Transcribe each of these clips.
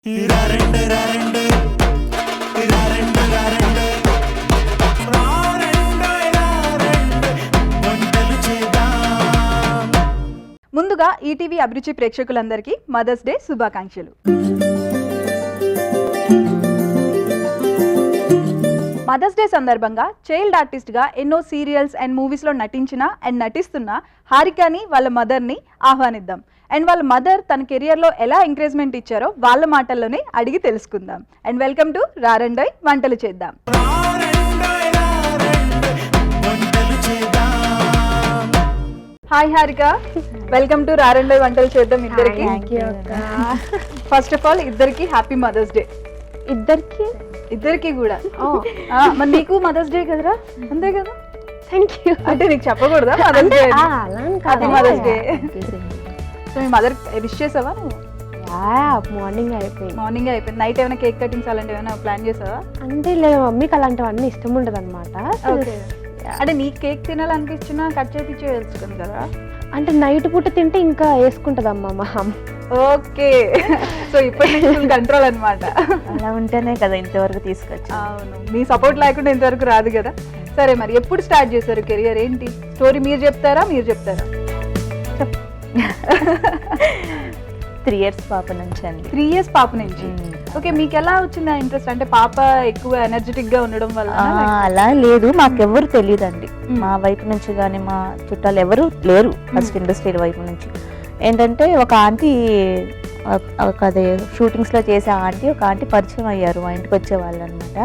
ముందుగా ఈటీవీ అభిరుచి ప్రేక్షకులందరికీ మదర్స్ డే శుభాకాంక్షలు. మదర్స్ డే సందర్భంగా చైల్డ్ ఆర్టిస్ట్గా ఎన్నో సీరియల్స్ అండ్ మూవీస్లో నటించిన అండ్ నటిస్తున్న హారికని వాళ్ళ మదర్ని ఆహ్వానిద్దాం. అండ్ వాళ్ళ మదర్ తన కెరియర్లో ఎలా ఎంకరేజ్మెంట్ ఇచ్చారో వాళ్ళ మాటల్లోనే అడిగి తెలుసుకుందాం. అండ్ వెల్కమ్ టు రారండోయ్ వంటలు చేద్దాం. హాయ్ హారిక, వెల్కమ్ టు రారండోయ్ వంటలు చేద్దాం ఇద్దరికి. ఫస్ట్ ఆఫ్ ఆల్ ఇద్దరికి హ్యాపీ మదర్స్ డే. ఇద్దరికి కూడా. మరి నీకు మదర్స్ డే కదరా, అంతే కదా? Thank you. అంటే నీకు చెప్పకూడదా mother's day? Happy mother's day. So మీ మదర్ విష్ చేసావా నువ్వు? మార్నింగ్ అయిపోయింది. నైట్ ఏమైనా కేక్ కటింగ్స్ అలాంటివి ఏమైనా ప్లాన్ చేసావా? అంటే లేదు, మమ్మీకి అలాంటివన్నీ ఇష్టం ఉండదు అనమాట. అంటే నీకు కేక్ తినాలనిపించినా కట్ చేపించి వేసుకుంది కదా. అంటే నైట్ పూట తింటే ఇంకా వేసుకుంటదమ్మా మా అమ్మ. ఓకే, సో ఇప్పటి నుంచి ఫుల్ కంట్రోల్ అనమాట. అలా ఉంటేనే కదా ఇంతవరకు తీసుకొచ్చి. అవును, మీ సపోర్ట్ లేకుండా ఇంతవరకు రాదు కదా. సరే, మరి ఎప్పుడు స్టార్ట్ చేశారు కెరియర్? ఏంటి స్టోరీ, మీరు చెప్తారా? 3 years పాప నుంచి అండి. 3 years పాప నుంచి. ఓకే, మీకు ఎలా వచ్చింది ఆ ఇంట్రెస్ట్? అంటే పాప ఎక్కువ ఎనర్జెటిక్ గా ఉండడం వల్ల? అలా లేదు, మాకెవ్వరు తెలియదండి. మా వైపు నుంచి కానీ మా చుట్టాలు ఎవరు లేరు ఫస్ట్ ఇండస్ట్రీ వైపు నుంచి. ఏంటంటే ఒక ఆంటీ, అదే షూటింగ్స్ లో చేసే ఒక ఆంటీ పరిచయం అయ్యారు, మా ఇంటికి వచ్చేవాళ్ళు అనమాట.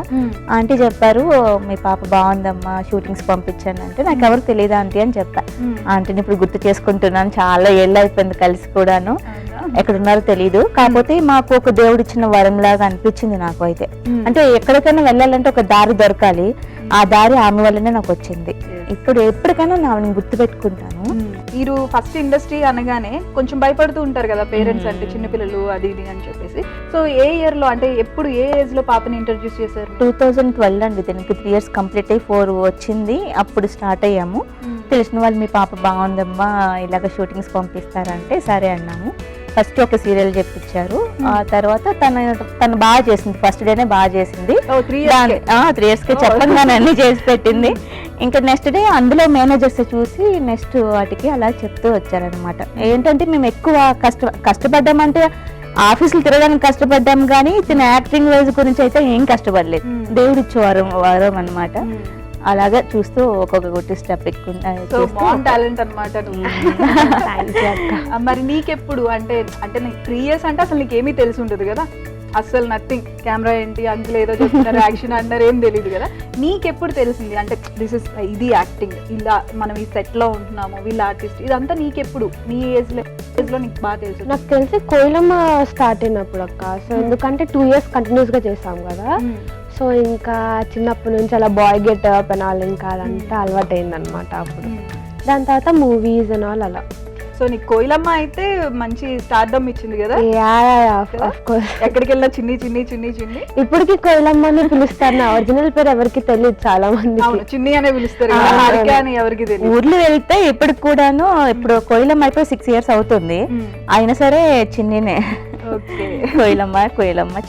ఆంటీ చెప్పారు, మీ పాప బాగుందమ్మా, షూటింగ్స్ పంపించాను అంటే. నాకు ఎవరు తెలియదు ఆంటీ అని చెప్పా. ఆంటీని ఇప్పుడు గుర్తు చేసుకుంటున్నాను, చాలా ఏళ్ళు అయిపోయింది కలిసి కూడాను. ఎక్కడున్నారో తెలియదు, కాకపోతే మాకు ఒక దేవుడు ఇచ్చిన వరం లాగా అనిపించింది నాకు అయితే. అంటే ఎక్కడికైనా వెళ్ళాలంటే ఒక దారి దొరకాలి, ఆ దారి ఆమె వల్లనే నాకు వచ్చింది. ఇప్పుడు ఎప్పటికైనా నేను గుర్తు పెట్టుకుంటాను. మీరు ఫస్ట్ ఇండస్ట్రీ అనగానే కొంచెం భయపడుతూ ఉంటారు కదా పేరెంట్స్, అంటే చిన్నపిల్లలు అది ఇది అని చెప్పేసి. సో ఏ ఇయర్ లో, అంటే ఎప్పుడు, ఏ ఏజ్ లో పాపని ఇంట్రడ్యూస్ చేశారు? 2012 అండి. దీనికి 3 years కంప్లీట్ అయ్యి 4 వచ్చింది, అప్పుడు స్టార్ట్ అయ్యాము. తెలిసిన వాళ్ళు, మీ పాప బాగుందమ్మా, ఇలాగ షూటింగ్స్ పంపిస్తారంటే సరే అన్నాము. ఫస్ట్ ఒక సీరియల్ చెప్పించారు, ఆ తర్వాత తను బాగా చేసింది. ఫస్ట్ డేనే బాగా చేసింది. 3 years కి చెప్పంగానే అన్ని చేసి పెట్టింది. ఇంకా నెక్స్ట్ డే అందులో మేనేజర్స్ చూసి నెక్స్ట్ వాటికి అలా చెప్తూ వచ్చారనమాట. ఏంటంటే మేము ఎక్కువ కష్టపడ్డామంటే ఆఫీసులు తిరగడానికి కష్టపడ్డాం, కానీ తిన యాక్టింగ్ వైజ్ గురించి అయితే ఏం కష్టపడలేదు. దేవుడు ఇచ్చే వరం అనమాట. అలాగా చూస్తూ ఒక్కొక్క స్టెప్ టాలెంట్ అనమాట. మరి నీకెప్పుడు, అంటే నీకు 3 years అంటే అసలు నీకేమీ తెలిసి ఉంటుంది కదా, అసలు నథింగ్. కెమెరా ఏంటి, అంకుల్ ఏదో చెప్తున్నారు, యాక్షన్ అంటారు, ఏం తెలియదు కదా. నీకెప్పుడు తెలిసింది అంటే ఇది యాక్టింగ్, ఇలా మనం ఈ సెట్ లో ఉంటున్నాము, వీళ్ళ ఆర్టిస్ట్, ఇదంతా నీకెప్పుడు, నీ ఏజ్ లో నీకు బాగా తెలుసు? నాకు తెలిసి కోయిలమ్మ స్టార్ట్ అయినప్పుడు అక్క. సో ఎందుకంటే 2 years కంటిన్యూస్ గా చేసాం కదా. సో ఇంకా చిన్నప్పటి నుంచి అలా బాయ్ గెటప్ అనాలి, ఇంకా అదంతా అలవాటు అయింది అనమాట అప్పుడు. దాని తర్వాత మూవీస్ అండ్ ఆల్ అలా. సో నీకు కోయిలమ్మ అయితే మంచి స్టార్డమ్ ఇచ్చింది కదా. ఎక్కడికి వెళ్ళినా చిన్ని చిన్ని చిన్ని చిన్ని. ఇప్పటికి కోయిలమ్మ అని పిలుస్తారు, నా ఒరిజినల్ పేరు ఎవరికి తెలియదు, చాలా మంది చిన్ని అనే పిలుస్తారు, ఎవరికి తెలియదు. ఊర్లో వెళ్తే ఇప్పటికి కూడాను, ఇప్పుడు కోయిలమ్మ అయిపోయి 6 years అవుతుంది, అయినా సరే చిన్నినే. కోయిలమ్మ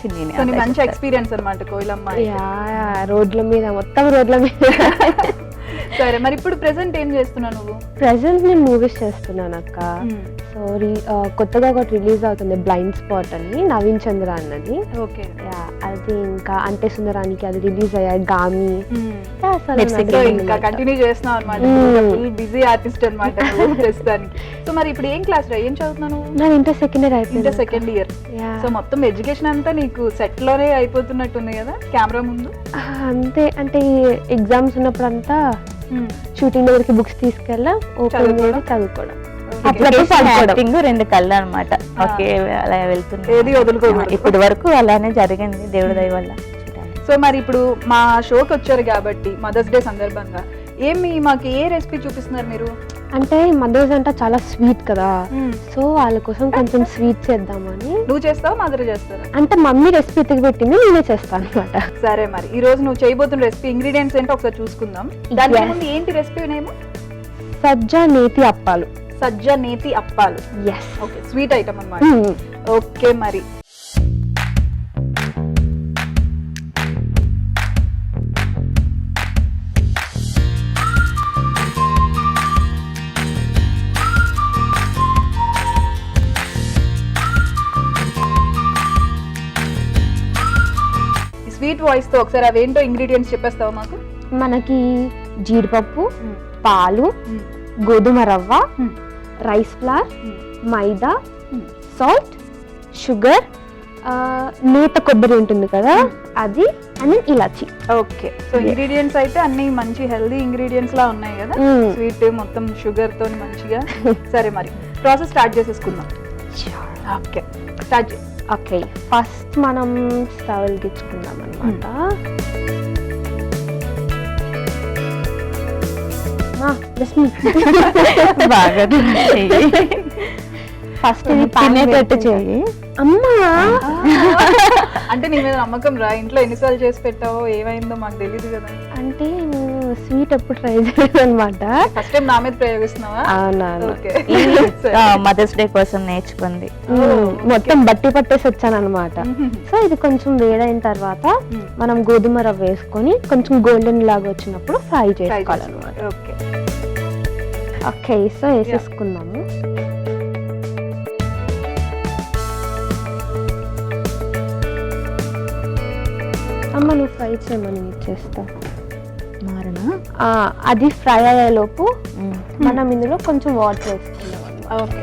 చిన్నినే. మంచి ఎక్స్పీరియన్స్ అనమాట కోయిలమ్మ. రోడ్ల మీద, మొత్తం రోడ్ల మీద. సరే, మరి ఇప్పుడు ప్రెసెంట్ ఏం చేస్తున్నావు నువ్వు? ప్రెసెంట్ నేను మూవీస్ చేస్తున్నాను అక్క. సో కొత్తగా ఒకటి రిలీజ్ అవుతుంది, బ్లైండ్ స్పాట్ అని, నవీన్ చంద్ర అన్నది. ఓకే, అది ఇంకా అంటే సుందరానికి అది రిలీజ్ అయ్యాయి. గామి ఇంకా కంటిన్యూ చేస్తున్నావు అనమాట. ఫుల్ బిజీ ఆర్టిస్ట్ అనమాట ప్రస్తుతానికి. సో మరి ఇప్పుడు ఏం క్లాస్ రా, ఏం చదువుతున్నావు? నేను ఇంటర్ సెకండ్ ఇయర్ అయిపోయింది. Inter second year. సో మొత్తం ఎడ్యుకేషన్ అంతా నీకు సెట్ లోనే అయిపోతున్నట్టుంది కదా కెమెరా ముందు? అంతే, అంటే ఎగ్జామ్స్ ఉన్నప్పుడు అంతా షూటింగ్ దగ్గరికి బుక్స్ తీసుకెళ్ళా, ఓపెన్ చేసి చదువుకోవడం. యాక్టింగ్ 2 కళ్ళు అనమాట. ఓకే, అలా వెళ్తుంది, ఏది వదులుకోకూడదు. ఇప్పటి వరకు అలానే జరిగింది, దేవుడి దయ వల్ల. సో మరి ఇప్పుడు మా షోకి వచ్చారు కాబట్టి మదర్స్ డే సందర్భంగా మాకు ఏ రెసిపీ చూపిస్తున్నారు మీరు? అంటే మదర్స్ అంటే చాలా స్వీట్ కదా, సో వాళ్ళ కోసం కొంచెం స్వీట్ చేద్దామని. నువ్వు చేస్తావా, మదర్ చేస్తారా? అంటే మమ్మీ రెసిపీ ఎత్తికి పెట్టింది, నేనే చేస్తాను అనమాట. సరే, మరి ఈ రోజు నువ్వు చేయబోతున్న రెసిపీ ఇంగ్రీడియంట్స్ ఏంటో ఒకసారి చూసుకుందాం. దాని ముందు ఏంటి రెసిపీ నేమ్? సజ్జ నేతి అప్పాలు. సజ్జ నేతి అప్పాలు. ఎస్. ఓకే, స్వీట్ ఐటమ్ అన్నమాట. ఓకే, మరి స్వీట్ వాయిస్ తో ఒకసారి అవేంటో ఇంగ్రీడియంట్స్ చెప్పేస్తావా మాకు? మనకి జీడిపప్పు, పాలు, గోధుమ రవ్వ, రైస్ ఫ్లవర్, మైదా, సాల్ట్, షుగర్, నేత కొబ్బరి ఉంటుంది కదా అది, and elaichi. Okay, so ingredients అయితే అన్ని మంచి హెల్దీ ఇంగ్రీడియంట్స్ లా ఉన్నాయి కదా, స్వీట్ మొత్తం షుగర్ తో మంచిగా. సరే మరి ప్రాసెస్ స్టార్ట్ చేసేసుకుందాం. ఓకే స్టార్ట్ చేయి. ఓకే, ఫస్ట్ మనం స్టవ్ వెలిగించుకుందాం అనమాట. బాగా ఫస్ట్ తినేటట్టు చేయి. అమ్మా అంటే నీ మీద నమ్మకం రా, ఇంట్లో ఎన్నిసార్లు చేసి పెట్టావో ఏమైందో మాకు తెలియదు కదా. అంటే స్వీట్ ఎప్పుడు ట్రై చేయలేదు అనమాట. ఫస్ట్ టైం నా మీద ప్రయోగిస్తున్నావా? అవునా, ఓకే. మదర్స్ డే కోసం నేర్చుకుంది. మొత్తం బట్టి పట్టేసి వచ్చాను అనమాట. సో ఇది కొంచెం వేడైన తర్వాత మనం గోధుమ రవ్వ వేసుకొని కొంచెం గోల్డెన్ లాగా వచ్చినప్పుడు ఫ్రై చేసుకోవాలన్నమాట. ఓకే ఓకే, సో వేసేసుకుందాము. అమ్మ నువ్వు ఫ్రై చేయమని ఇచ్చేస్తా. మారనా? అది ఫ్రై అయ్యేలోపు మనం ఇందులో కొంచెం వాటర్ వేసుకుందాం. ఓకే,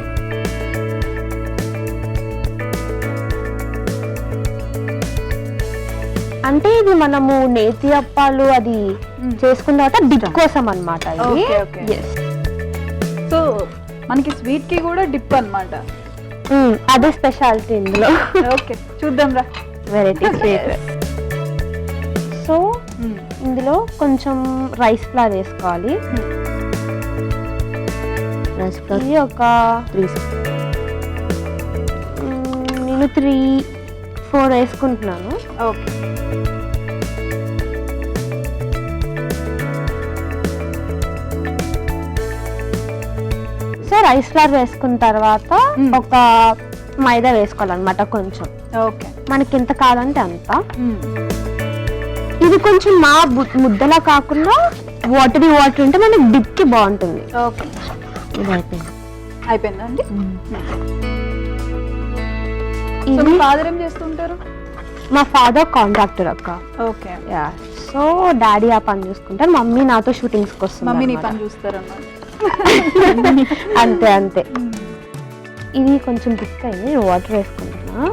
అంటే ఇది మనము నేతి అప్పాలు అది చేసుకున్న తర్వాత డిప్ కోసం అన్నమాట ఇది. సో మనకి స్వీట్ కి కూడా డిప్ అన్నమాట. అదే స్పెషాలిటీ ఇందులో. ఓకే చూద్దాం రా. Variety sweet. సో ఇందులో కొంచెం రైస్ ఫ్లవర్ వేసుకోవాలి. ఇది ఒక 3 నేను 3-4 వేసుకుంటున్నాను. ఓకే, సో రైస్ ఫ్లవర్ వేసుకున్న తర్వాత ఒక మైదా వేసుకోవాలన్నమాట కొంచెం. ఓకే, మనకి ఎంత కావాలంటే అంత. ఇది కొంచెం మా ముద్దలా కాకుండా వాటర్ ఉంటే మనకి డిప్ కి బాగుంటుంది. ఓకే ఇది అయిపోయింది. అయిపోయిందా అండి? ఇది మీ ఫాదర్ ఏం చేస్తుంటారు? మా ఫాదర్ కాంట్రాక్టర్ అక్క. ఓకే, సో డాడీ ఆ పని చూసుకుంటారు, మమ్మీ నాతో షూటింగ్స్ కి వస్తుంది. మమ్మీ నీ పని చూస్తారన్నమాట. అంతే అంతే. ఇది కొంచెం థిక్ అయింది, వాటర్ వేసుకుంటున్నా.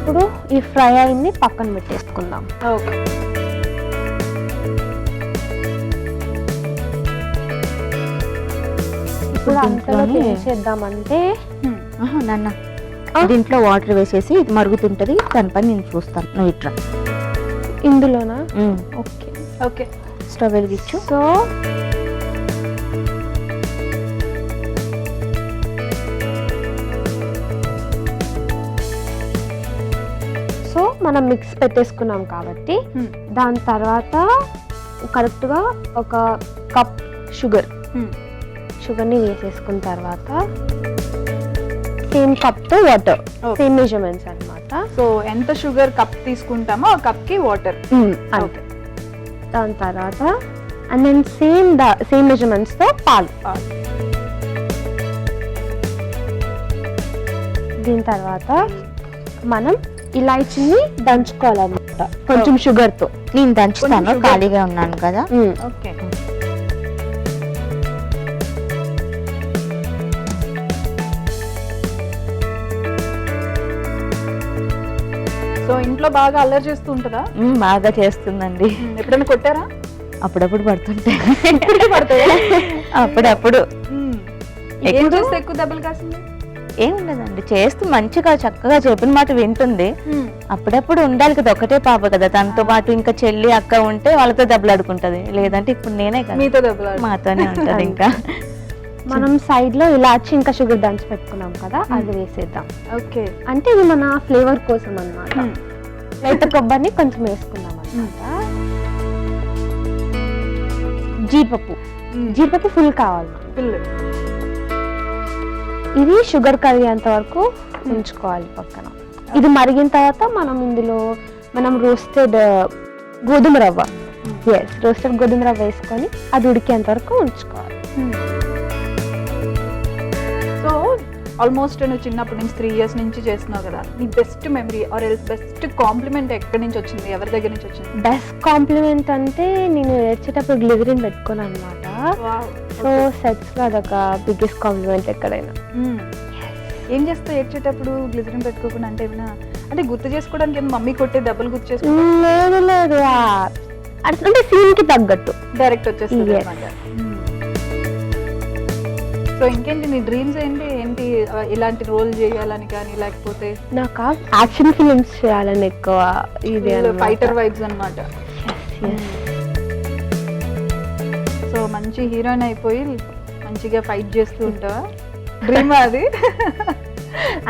ఇప్పుడు ఈ ఫ్రై అయింది పక్కన పెట్టేసుకుందాం. ఓకే, ఇప్పుడు అంతలో ఏం చేద్దామంటే నాన్న దీంట్లో వాటర్ వేసేసి ఇది మరుగుతుంటది, దానిపైన నేను చూస్తాను, నువ్వు ఇట్లా. ఇందులోనా? ఓకే ఓకే, స్టవ్ వెలిగించు. సో మనం మిక్స్ పెట్టేసుకున్నాం కాబట్టి దాని తర్వాత కరెక్ట్గా ఒక కప్ షుగర్ని వేసేసుకున్న తర్వాత సేమ్ కప్తో వాటర్, సేమ్ మెజర్మెంట్స్ అన్నమాట. సో ఎంత షుగర్ కప్ తీసుకుంటామో ఆ కప్ కి వాటర్. అంతే. దాని తర్వాత అండ్ దెన్ సేమ్ మెజర్మెంట్స్తో పాలు. దీని తర్వాత మనం ఇలాచీని దంచుకోవాలన్నమాట కొంచెం షుగర్తో. నేను దంచుతాను, ఖాళీగా ఉన్నాను కదా. ఓకే, సో ఇంట్లో బాగా అల్లరి చేస్తూ ఉంటుందా? బాగా చేస్తుందండి. ఎప్పుడైనా కొట్టారా? అప్పుడప్పుడు పడుతుంటాయి. పడతాయా? అప్పుడప్పుడు. ఏం చేస్తే ఎక్కువ దెబ్బలు కాసింది? ఏముండదండి, చేస్తూ మంచిగా చక్కగా చెప్పిన మాట వింటుంది. అప్పుడప్పుడు ఉండాలి కదా, ఒకటే పాప కదా, తనతో పాటు ఇంకా చెల్లి అక్క ఉంటే వాళ్ళతో దెబ్బలాడుకుంటది. లేదంటే ఇప్పుడు నేనే కదా, మీతో దెబ్బలాడు. మాతోనే ఉంటది. ఇంకా మనం సైడ్ లో ఇలాచి ఇంకా షుగర్ దంచి పెట్టుకున్నాం కదా, అది వేసేద్దాం. ఓకే, అంటే ఇది మన ఫ్లేవర్ కోసం అన్నమాట. లేత కొబ్బరిని కొంచెం వేసుకుందాం అన్నమాట. జీడిపప్పు ఫుల్ కావాలి. ఇది షుగర్ కరిగేంత వరకు ఉంచుకోవాలి పక్కన. ఇది మరిగిన తర్వాత మనం రోస్టెడ్ గోధుమ రవ్వ వేసుకొని అది ఉడికేంత వరకు ఉంచుకోవాలి. సో ఆల్మోస్ట్ నువ్వు చిన్నప్పటి నుంచి 3 years నుంచి చేస్తున్నావు కదా, నీ best memory or else best compliment ఎక్కడి నుంచి వచ్చింది, ఎవరి దగ్గర నుంచి వచ్చింది? బెస్ట్ కాంప్లిమెంట్ అంటే నేను ఏడ్చేటప్పుడు గ్లిజరిన్ పెట్టుకోను అనమాట. సో సెట్స్ లో అదొక బిగ్గెస్ట్ కాంప్లిమెంట్ ఎక్కడైనా. ఏం చేస్తావు ఏడ్చేటప్పుడు గ్లిజరిన్ పెట్టుకోకుండా? అంటే ఏమైనా అంటే గుర్తు చేసుకోవడానికి ఏమైనా మమ్మీ కొట్టే దెబ్బలు గుర్తు చేసుకో? లేదు లేదు, అంటే సీన్ కి తగ్గట్టు డైరెక్ట్ వచ్చేస్తుంది Yes. అన్నమాట. సో ఇంకేంటి నీ డ్రీమ్స్ ఏంటి ఏంటి ఇలాంటి రోల్ చేయాలని కానీ లేకపోతే? నాకు యాక్షన్ ఫిలిమ్స్ చేయాలని ఎక్కువ ఇది ఫైటర్ వైబ్స్ అన్నమాట. సో మంచి హీరోయిన్ అయిపోయి మంచిగా ఫైట్ చేస్తూ ఉంటావా? డ్రీమ్ అది?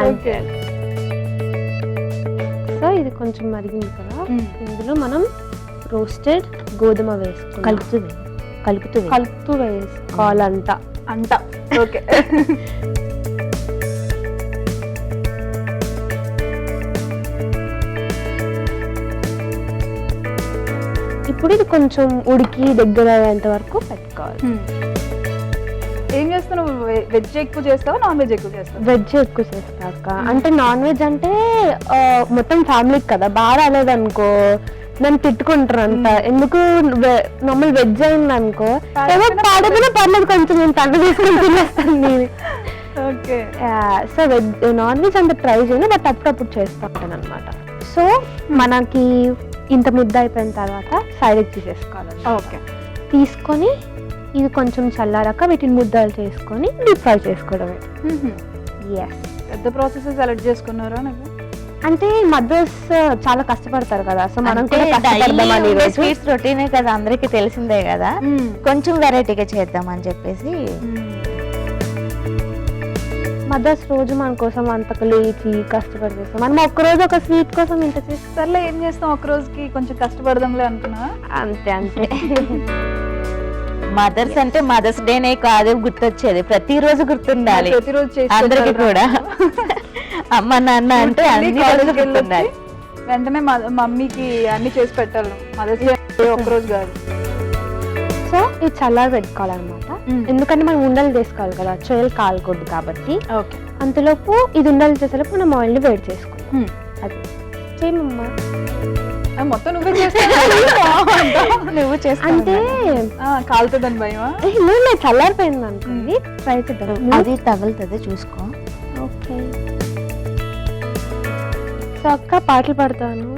ఓకే. సో ఇది కొంచెం మరిగింది కదా, ఇందులో మనం రోస్టెడ్ గోధుమ వేసుకుని కలుపుతూ వేసుకోవాలంట అంట. ఓకే. ఇప్పుడు ఇది కొంచెం ఉడికి దగ్గర అయ్యేంత వరకు పెట్టుకోవాలి. ఏం చేస్తావు? వెజ్ ఎక్కువ చేస్తావా నాన్ వెజ్ ఎక్కువ చేస్తావా? వెజ్ ఎక్కువ చేస్తాక, అంటే నాన్ వెజ్ అంటే మొత్తం ఫ్యామిలీకి కదా, బాగా రాలేదనుకో నన్ను తిట్టుకుంటారు అంట. ఎందుకు నార్మల్ వెజ్ అయింది అనుకో, ఏదో పాడకుండా పర్లేదు కొంచెం నేను తండ్రి తీసుకుని తినేస్తాను నేను. Okay. So veg non veg అంత ట్రై చేయను, బట్ అప్పుడప్పుడు చేస్తూ ఉంటాను అనమాట. సో మనకి ఇంత ముద్ద అయిపోయిన తర్వాత సైడ్కి తీసేసుకోవాలి. ఓకే. తీసుకొని ఇది కొంచెం చల్లారాక వీటిని ముద్దలు చేసుకొని డీప్ ఫ్రై చేసుకోవడమే. ఎస్. పెద్ద ప్రాసెస్ సెలెక్ట్ చేసుకున్నారా నువ్వు? అంటే మదర్స్ చాలా కష్టపడతారు కదా, సో మనం కూడా కష్టపడదామని స్వీట్స్ రొటీనే కదా, అందరికి తెలిసిందే కదా, కొంచెం వెరైటీగా చేద్దామని చెప్పేసి మదర్స్ రోజు మన కోసం అంతకు లేచి కష్టపడి చేస్తాం. మనం ఒక్కరోజు ఒక స్వీట్ కోసం ఇంత సర్లే ఏం చేస్తాం, ఒక రోజుకి కొంచెం కష్టపడదాంలే అనుకున్నా. అంతే అంతే. మదర్స్ అంటే మదర్స్ డేనే కాదు గుర్తొచ్చేది, ప్రతిరోజు గుర్తుండాలి ప్రతిరోజు చేసి అందరికి కూడా. అమ్మ నాన్న అంటే అన్ని రోజులు గుర్తుండాలి. వెంటనే మమ్మీకి అన్ని చేసి పెట్టాలి, మదర్స్ డే ఒక్కరోజు కాదు. సో ఇది చల్లారి పెట్టుకోవాలన్నమాట, ఎందుకంటే మనం ఉండలు చేసుకోవాలి కదా, చేయాలి కాలకూడదు కాబట్టి. ఓకే. అంతలోపు ఇది ఉండలు చేసేలోపు మనం ఆయిల్ వేడి చేసుకుంటాం. అది చేయమమ్మా. మొత్తం నువ్వే చేస్తావు? నువ్వు చేస్తా అంటే కాలుతుందని భయమా? నేను చల్లారిపోయింది అనుకోండి, ట్రై చేద్దాం. అది తగులుతుంది చూసుకో. ఓకే. సో అక్క పాటలు పాడతాను.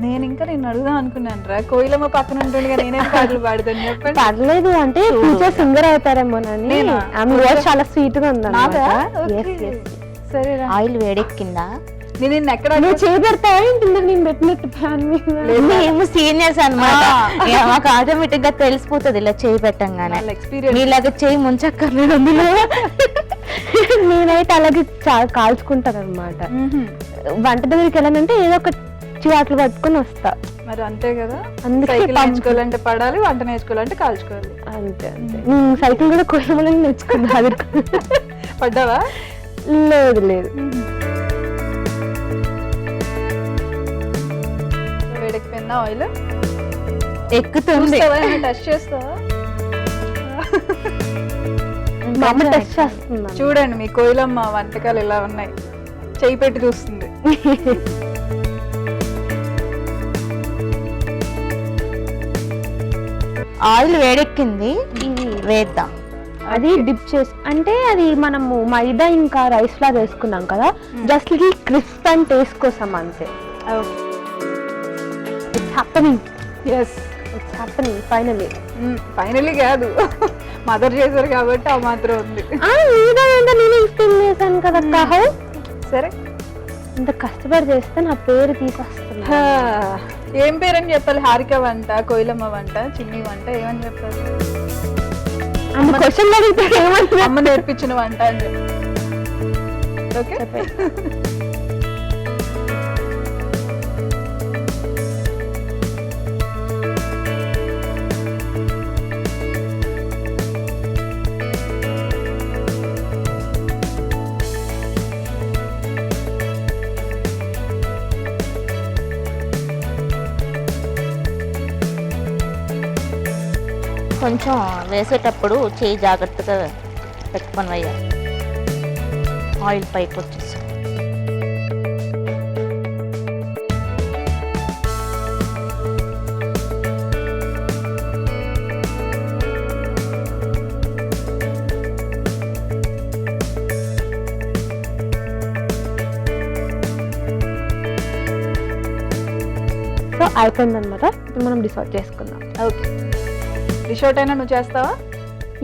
నేను ఇంకా నేను అడుగుదాం అనుకున్నాను రా, కోయిలమ్మ పక్కన ఉంటుంది కదా, నేనేం పాటలు పాడతాను చెప్పండి. పర్లేదు, అంటే ఫ్యూచర్ సింగర్ అవుతారేమోనని. ఆమె వాయిస్ చాలా స్వీట్ గా ఉంది. సరేరా. ఆయిల్ వేడెక్కిందా? నేను ఎక్కడ నువ్వు చేపెడతావా ఇంటికి నేను పెట్టినట్టు ప్యాన్ మీద? మేము సీనియర్స్ అన్నమాట, మాకు ఆటోమేటిక్ గా తెలిసిపోతుంది ఇలా చేయి పెట్టంగానే. ఎక్స్పీరియన్స్ మీలాగా చేయి ముంచక్కర్లేదు అందులో. నేనైతే అలాగే కాల్చుకుంటాను అనమాట. వంట దగ్గరికి వెళ్ళానంటే ఏదో ఒక చివాట్లు పట్టుకొని వస్తా. మరి అంతే కదా, అందుకే సైకిల్ నేర్చుకోవాలంటే పడాలి, వంట నేర్చుకోవాలంటే కాల్చుకోవాలి. అంతే అంతే. సైకిల్ కూడా కోయమలో నేర్చుకున్నా. అది పడ్డావా? లేదు లేదు. వేడెక్కిపోయిందా ఆయిల్? ఎక్కుతుంది. టెస్ట్ చేస్తావా? మా అమ్మ టెస్ట్ చేస్తుంది. చూడండి మీ కోయిలమ్మ వంటకాలు ఇలా ఉన్నాయి, చేయి పెట్టి చూస్తుంది. ఆయిల్ వేడెక్కింది, ఇది వేద్దాం. అది డిప్ చేసి, అంటే అది మనము మైదా ఇంకా రైస్ లా వేసుకున్నాం కదా, just little crisp and taste కోసం అంతే. It's happening. Yes, it's happening finally. Finally కాదు, మదర్ చేశారు కాబట్టి ఆ మాత్రం ఉంది. నేను ఇష్టం చేశాను కదా. హౌ సరే, ఇంత కష్టపడి చేస్తే నా పేరు తీసేస్తున్నా. ఏం పేరని చెప్పాలి? హారిక వంట, కోయిలమ్మ వంట, చిన్ని వంట, ఏమని చెప్పాలి? అన్ని క్వశ్చన్ అడిగితే ఏమంటారు? అమ్మ నేర్పించిన వంట అని చెప్పి. ఓకే. కొంచెం వేసేటప్పుడు చేయి జాగ్రత్తగా పెట్టుకొని వేయాలి. ఆయిల్ పైకి వచ్చేసి సో అయిపోయిందనమాట. ఇప్పుడు మనం డిసైడ్ చేసుకుందాం. ఓకే, డిష్ అవుట్ అయినా నువ్వు చేస్తావా?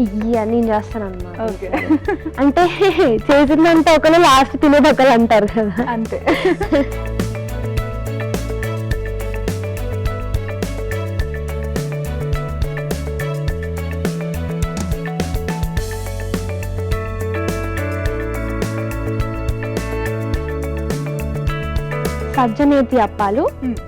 ఇయ్య నేను చేస్తాను అనమాట. ఓకే, అంటే చేసిందంటే ఒకరు లాస్ట్ తినేది ఒకరు అంటారు కదా. అంతే. సజ్జనేతి అప్పాలు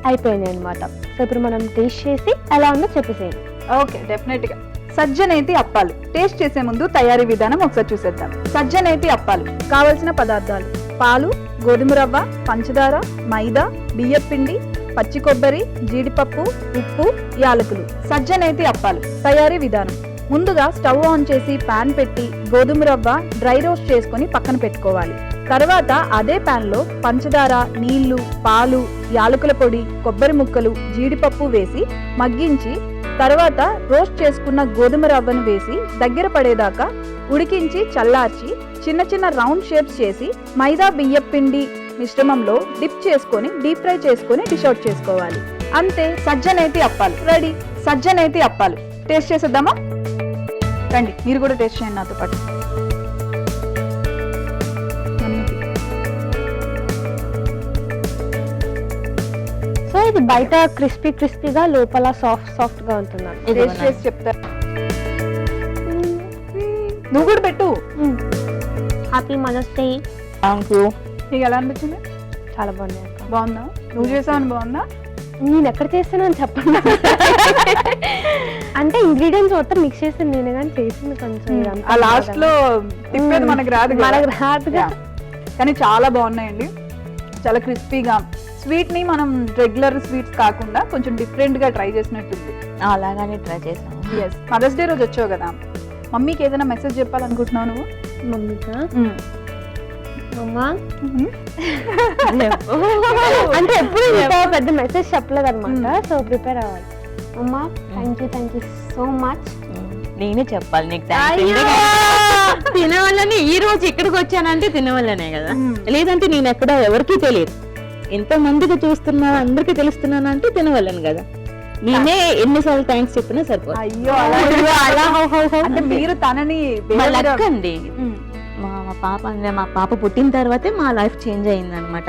అయిపోయినాయి అనమాట. సో ఇప్పుడు మనం టేస్ట్ చేసి ఎలా ఉందో చెప్పేసేయండి. ఓకే, డెఫినెట్ గా. సజ్జనేతి అప్పాలు టేస్ట్ చేసే ముందు తయారీ విధానం ఒకసారి చూసేద్దాం. సజ్జనేతి అప్పాలు కావలసిన పదార్థాలు: పాలు, గోధుమ రవ్వ, పంచదార, మైదా, బియ్యపిండి, పచ్చి కొబ్బరి, జీడిపప్పు, ఉప్పు, యాలకులు. సజ్జనేతి అప్పాలు తయారీ విధానం: ముందుగా స్టవ్ ఆన్ చేసి పాన్ పెట్టి గోధుమ రవ్వ డ్రై రోస్ట్ చేసుకొని పక్కన పెట్టుకోవాలి. తర్వాత అదే పాన్ లో పంచదార, నీళ్లు, పాలు, యాలకుల పొడి, కొబ్బరి ముక్కలు, జీడిపప్పు వేసి మగ్గించి తర్వాత రోస్ట్ చేసుకున్న గోధుమ రవ్వను వేసి దగ్గర పడేదాకా ఉడికించి చల్లార్చి చిన్న చిన్న రౌండ్ షేప్స్ చేసి మైదా బియ్యపిండి మిశ్రమంలో డిప్ చేసుకొని డీప్ ఫ్రై చేసుకొని డిష్ అవుట్ చేసుకోవాలి. అంతే, సజ్జనేతి అప్పాలు రెడీ. సజ్జనేతి అప్పాలు టేస్ట్ చేసేద్దామా? రండి, మీరు కూడా టేస్ట్ చేయండి నాతో పాటు. సో ఇది బయట క్రిస్పీ క్రిస్పీగా లోపల సాఫ్ట్ సాఫ్ట్ గా ఉంటుంది. టేస్ట్ చేసి చెప్తా. నువ్వు కూడా పెట్టు. Happy mother's day. Thank you. నీకు ఎలా అనిపించింది? చాలా బాగున్నాయి అక్క. బాగుందా? నువ్వు చేసావని బాగుందా? నేను ఎక్కడ చేస్తానని చెప్పండి. అంటే ఇంగ్రీడియంట్స్ మొత్తం మిక్స్ చేసి నేనే కానీ చేసింది కొంచెం ఇదంతా ఆ లాస్ట్ లో తిప్పేది మనకు రాదు కదా. మనకు రాదుగా. కానీ చాలా బాగున్నాయండి, చాలా క్రిస్పీగా. స్వీట్ ని మనం రెగ్యులర్ స్వీట్స్ కాకుండా కొంచెం డిఫరెంట్ గా ట్రై చేసినట్టుంది. అలాగానే ట్రై చేసాము. ఎస్, మదర్స్ డే రోజు వచ్చావు కదా, మమ్మీకి ఏదైనా మెసేజ్ చెప్పాలనుకుంటున్నావు నువ్వు? మమ్మీకా? మ్మ్. అమ్మా అంటే ఎప్పుడు ఇంత పెద్ద మెసేజ్ చెప్పలేదు అనమాట. సో ప్రిపేర్ అవ్వాలి. అమ్మా థ్యాంక్ యూ సో మచ్. నేనే చెప్పాలి నీకు తినవల్లనే ఈ రోజు ఇక్కడికి వచ్చానంటే తినవల్లనే కదా, లేదంటే నేను ఎక్కడ ఎవరికీ తెలియదు. ఎంతో మందికి చూస్తున్నా అందరికి తెలుస్తున్నాను అంటే తినవల్లను కదా. నేనే ఎన్నిసార్లు థ్యాంక్స్ చెప్పినా సరిపోదు. అయ్యో అలా అంటే మీరు తనని అండి. మా పాప పుట్టిన తర్వాతే మా లైఫ్ చేంజ్ అయింది అనమాట.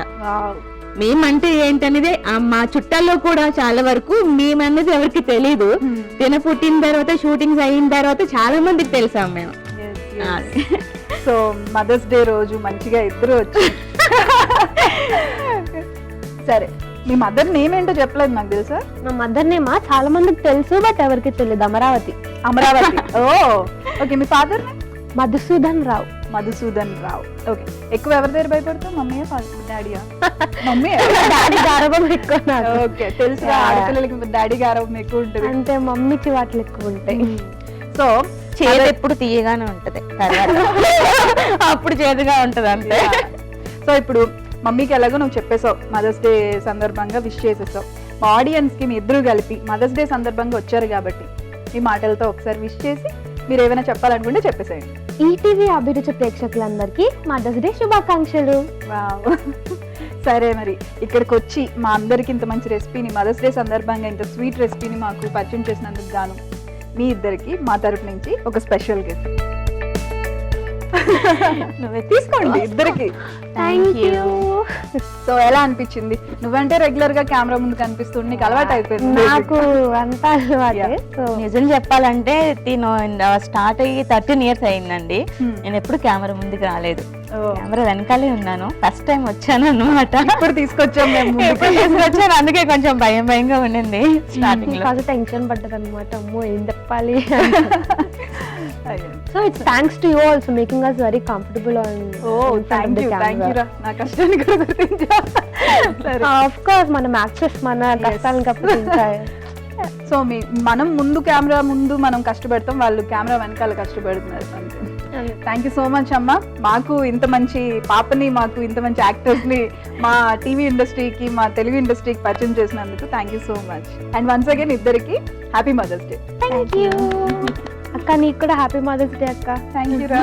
మేమంటే ఏంటనేది మా చుట్టాల్లో కూడా చాలా వరకు మేమన్నది ఎవరికి తెలీదు. తిన పుట్టిన తర్వాత షూటింగ్స్ అయిన తర్వాత చాలా మందికి తెలుసాం మేము. సో మదర్స్ డే రోజు మంచిగా ఇద్దరు వచ్చి సరే, మీ మదర్ నేమ్ ఏంటో చెప్పలేదు నాకు తెలుసా? నా మదర్ నేమా చాలా మందికి తెలుసు, బట్ ఎవరికి తెలియదు. అమరావతి. అమరావతి. ఓ ఓకే. మీ ఫాదర్? మధుసూదన్ రావు. మధుసూదన్ రావు. ఓకే. ఎక్కువ ఎవరి దగ్గర భయపడతావు? మమ్మీయా డాడీయా? మమ్మీ. డాడీ గారవం ఎక్కువ నాకు. ఓకే, తెలుసు, ఆడపిల్లలకి డాడీ గారవం ఎక్కువ ఉంటుంది. అంటే మమ్మీకి వాటిలు ఎక్కువ ఉంటాయి. సో చేదు ఎప్పుడు తీయగానే ఉంటది, తర్వాత అప్పుడు చేదుగా ఉంటది అంతే. సో ఇప్పుడు మమ్మీకి ఎలాగో నువ్వు చెప్పేసావు, మదర్స్ డే సందర్భంగా విష్ చేసేసావు. మా ఆడియన్స్ కి మీ ఇద్దరు కలిపి మదర్స్ డే సందర్భంగా వచ్చారు కాబట్టి మీ మాటలతో ఒకసారి విష్ చేసి మీరు ఏమైనా చెప్పాలనుకుంటే చెప్పేసేయండి. ఈటీవీ అభిరుచి ప్రేక్షకులందరికీ మదర్స్ డే శుభాకాంక్షలు. సరే, మరి ఇక్కడికి వచ్చి మా అందరికి ఇంత మంచి రెసిపీని మదర్స్ డే సందర్భంగా ఇంత స్వీట్ రెసిపీని మాకు పరిచయం చేసినందుకు గాను మీ ఇద్దరికి మా తరపు నుంచి ఒక స్పెషల్ గిఫ్ట్. నువ్వే తీసుకోండి ఇద్దరికి. Thank you. సో ఎలా అనిపించింది? నువ్వంటే రెగ్యులర్ గా కెమెరా ముందు కనిపిస్తుంది, నీకు అలవాటు అయిపోయింది. నాకు అంతా అలవాటే. సో నిజం చెప్పాలంటే నేను స్టార్ట్ అయ్యి 13 years అయిందండి. నేను ఎప్పుడు కెమెరా ముందుకు రాలేదు, కెమెరా వెనకాలే ఉన్నాను. ఫస్ట్ టైం వచ్చాను అన్నమాట. ఇప్పుడు తీసుకొచ్చాం మేము, తీసుకొచ్చాను. అందుకే కొంచెం భయంగా ఉండింది స్టార్టింగ్ లో. కాదు టెన్షన్ పడ్డది అనమాట. అమ్మో ఏం చెప్పాలి. So it's thanks to you also making us very comfortable on. Thank you రా, నా కష్టాన్ని కూడా గుర్తించావు. ఆఫ్ కోర్స్ మనం యాక్టర్స్, మన కష్టాలను కప్పుకుంటాయి. సో మనం ముందు కెమెరా ముందు మనం కష్టపడతాం, వాళ్ళు కెమెరా వెనకాల కష్టపడుతున్నారు అంతే. థ్యాంక్ యూ సో మచ్ అమ్మా. మాకు ఇంత మంచి పాపని, మాకు ఇంత మంచి యాక్టర్స్ ని మా టీవీ ఇండస్ట్రీకి, మా తెలుగు ఇండస్ట్రీకి పరిచయం చేసినందుకు thank you so much. And once again ఇద్దరికి happy mother's day. Thank you అక్క, నీకు కూడా హ్యాపీ మదర్స్ డే అక్క. థ్యాంక్ యూ రా.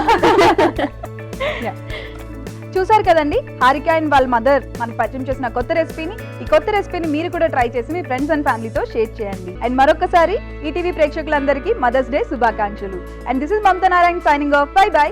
చూసారు కదండి, హారిక అండ్ వాళ్ళ మదర్ మనకు పరిచయం చేసిన కొత్త రెసిపీని. ఈ కొత్త రెసిపీని మీరు కూడా ట్రై చేసి మీ ఫ్రెండ్స్ అండ్ ఫ్యామిలీతో షేర్ చేయండి. అండ్ మరొకసారి ఈటీవీ ప్రేక్షకులందరికీ మదర్స్ డే శుభాకాంక్షలు. And this is Mamata Narayana signing off. By by.